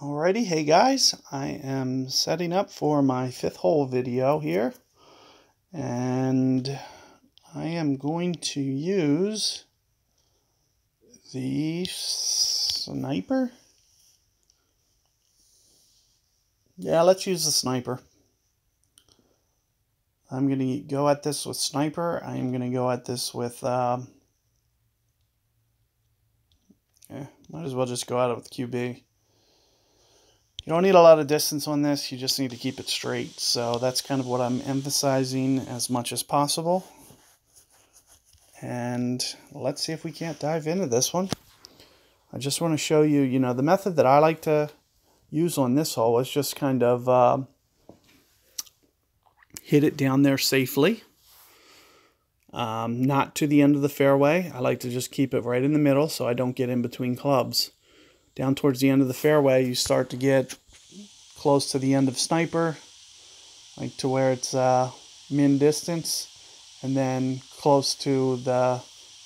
Alrighty, hey guys, I am setting up for my fifth hole video here, and I am going to use the sniper. Yeah, let's use the sniper. I'm going to go at this with sniper. I am going to go at this with, might as well just go at it with QB. You don't need a lot of distance on this, you just need to keep it straight. So that's kind of what I'm emphasizing as much as possible. And let's see if we can't dive into this one. I just want to show you, the method that I like to use on this hole is just kind of hit it down there safely. Not to the end of the fairway. I like to just keep it right in the middle so I don't get in between clubs. Down towards the end of the fairway, you start to get close to the end of sniper, like to where it's min distance, and then close to the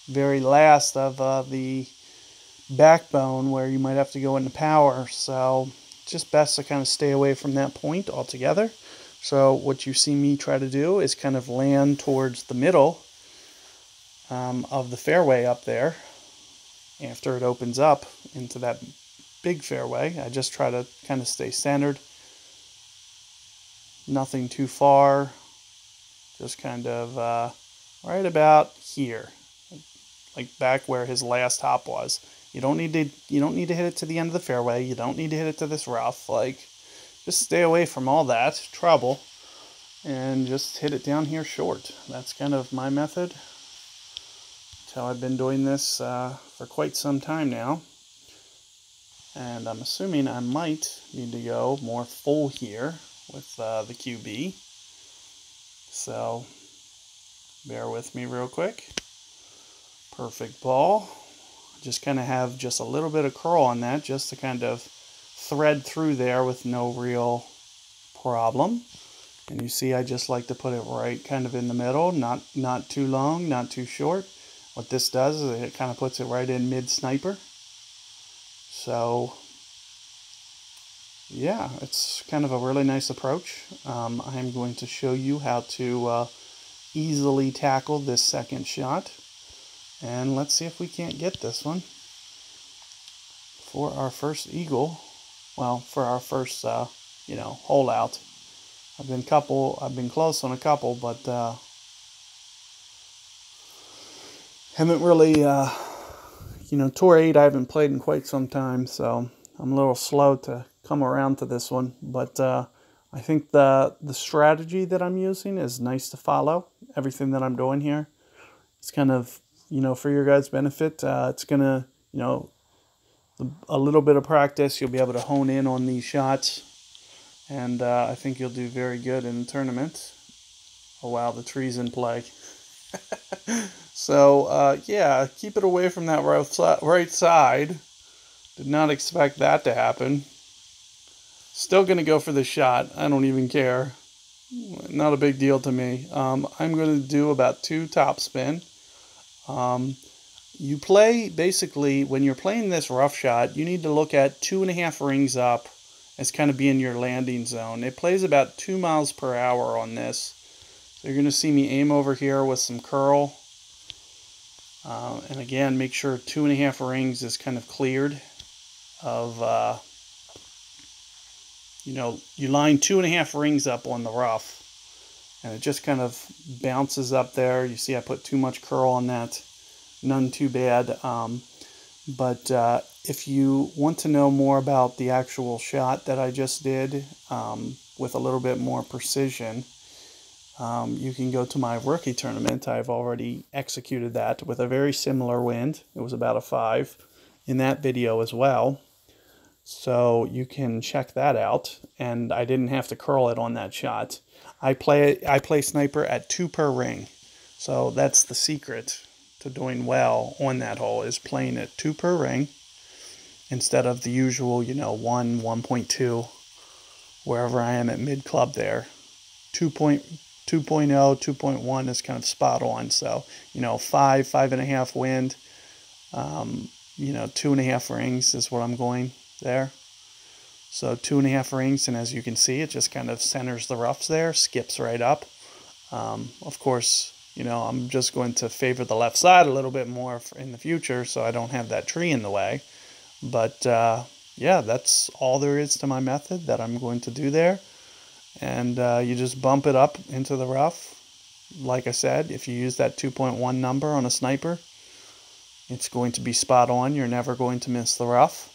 very last of the backbone where you might have to go into power. So it's just best to kind of stay away from that point altogether. So what you see me try to do is kind of land towards the middle of the fairway up there. After it opens up into that big fairway, I just try to kind of stay centered. Nothing too far. Just kind of right about here, like back where his last hop was. You don't need to hit it to the end of the fairway. You don't need to hit it to this rough. Like, just stay away from all that trouble and just hit it down here short. That's kind of my method. That's how I've been doing this for quite some time now. And I'm assuming I might need to go more full here with the QB. So bear with me real quick. Perfect ball. Just kind of have just a little bit of curl on that just to kind of thread through there with no real problem. And you see I just like to put it right kind of in the middle, not too long, not too short. What this does is it kind of puts it right in mid-sniper. So yeah, it's kind of a really nice approach. I'm going to show you how to easily tackle this second shot. And let's see if we can't get this one for our first eagle. Well, for our first, hole out. I've been close on a couple, but haven't really, Tour 8 I haven't played in quite some time, so I'm a little slow to come around to this one. But I think the strategy that I'm using is nice to follow. Everything that I'm doing here, it's kind of, for your guys' benefit. It's going to, a little bit of practice, you'll be able to hone in on these shots. And I think you'll do very good in the tournament. Oh, wow, the tree's in play. So, yeah, keep it away from that right side. Did not expect that to happen. Still going to go for the shot. I don't even care. Not a big deal to me. I'm going to do about 2 topspin. You play, basically, when you're playing this rough shot, you need to look at 2.5 rings up as kind of being your landing zone. It plays about 2 miles per hour on this. So you're going to see me aim over here with some curl. And again, make sure 2.5 rings is kind of cleared of, you line 2.5 rings up on the rough. And it just kind of bounces up there. You see I put too much curl on that. None too bad. But if you want to know more about the actual shot that I just did with a little bit more precision, you can go to my rookie tournament. I've already executed that with a very similar wind. It was about a 5 in that video as well. So you can check that out. And I didn't have to curl it on that shot. I play sniper at 2 per ring. So that's the secret to doing well on that hole, is playing at 2 per ring instead of the usual, 1, 1.2, wherever I am at mid club there. 2.0, 2.1 is kind of spot on. So, 5.5 wind, 2.5 rings is what I'm going there. So 2.5 rings, and as you can see, it just kind of centers the roughs there, skips right up. Of course, you know, I'm just going to favor the left side a little bit more in the future so I don't have that tree in the way. But yeah, that's all there is to my method that I'm going to do there. And you just bump it up into the rough. Like I said, if you use that 2.1 number on a sniper, it's going to be spot on. You're never going to miss the rough.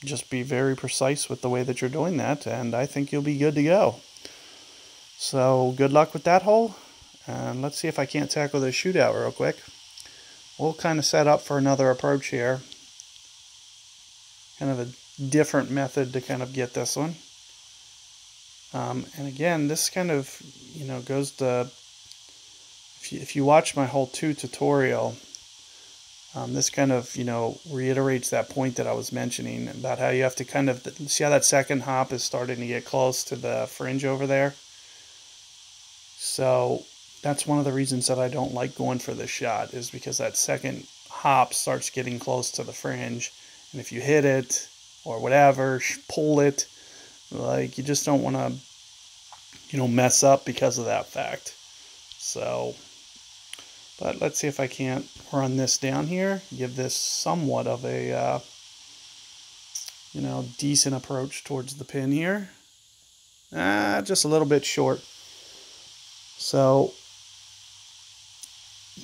Just be very precise with the way that you're doing that, and I think you'll be good to go. So good luck with that hole, and let's see if I can't tackle this shootout real quick. We'll kind of set up for another approach here. Kind of a different method to kind of get this one. And again, this kind of, you know, goes to, if you watch my hole 2 tutorial, this kind of, you know, reiterates that point that I was mentioning about how you have to kind of, see how that second hop is starting to get close to the fringe over there? So that's one of the reasons that I don't like going for this shot, is because that second hop starts getting close to the fringe, and if you hit it or whatever, pull it, like, you just don't want to, you know, mess up because of that fact. So, but let's see if I can't run this down here, give this somewhat of a, you know, decent approach towards the pin here. Just a little bit short. So,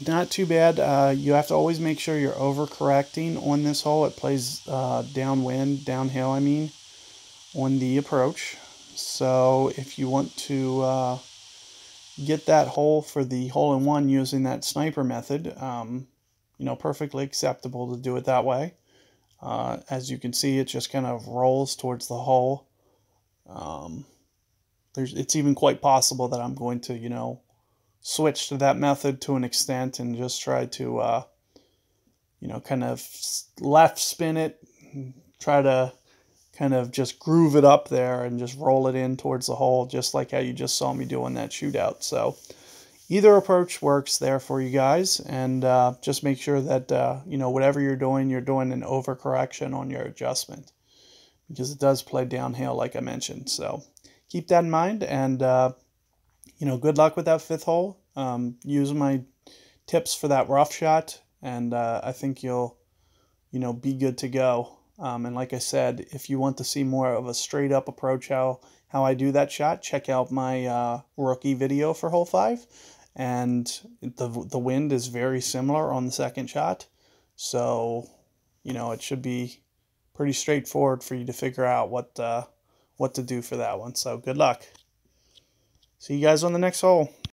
not too bad. You have to always make sure you're overcorrecting on this hole. It plays downhill, I mean, on the approach. So if you want to get that hole for the hole-in-one using that sniper method, you know, perfectly acceptable to do it that way. As you can see, it just kind of rolls towards the hole. It's even quite possible that I'm going to, you know, switch to that method to an extent and just try to, you know, kind of left spin it, try to kind of just groove it up there and just roll it in towards the hole, just like how you just saw me doing that shootout. So either approach works there for you guys, and just make sure that, you know, whatever you're doing an overcorrection on your adjustment, because it does play downhill, like I mentioned. So keep that in mind, and you know, good luck with that fifth hole. Use my tips for that rough shot, and I think you'll, you know, be good to go. And like I said, if you want to see more of a straight up approach how I do that shot, check out my rookie video for hole 5. And the wind is very similar on the second shot. So, you know, it should be pretty straightforward for you to figure out what to do for that one. So good luck. See you guys on the next hole.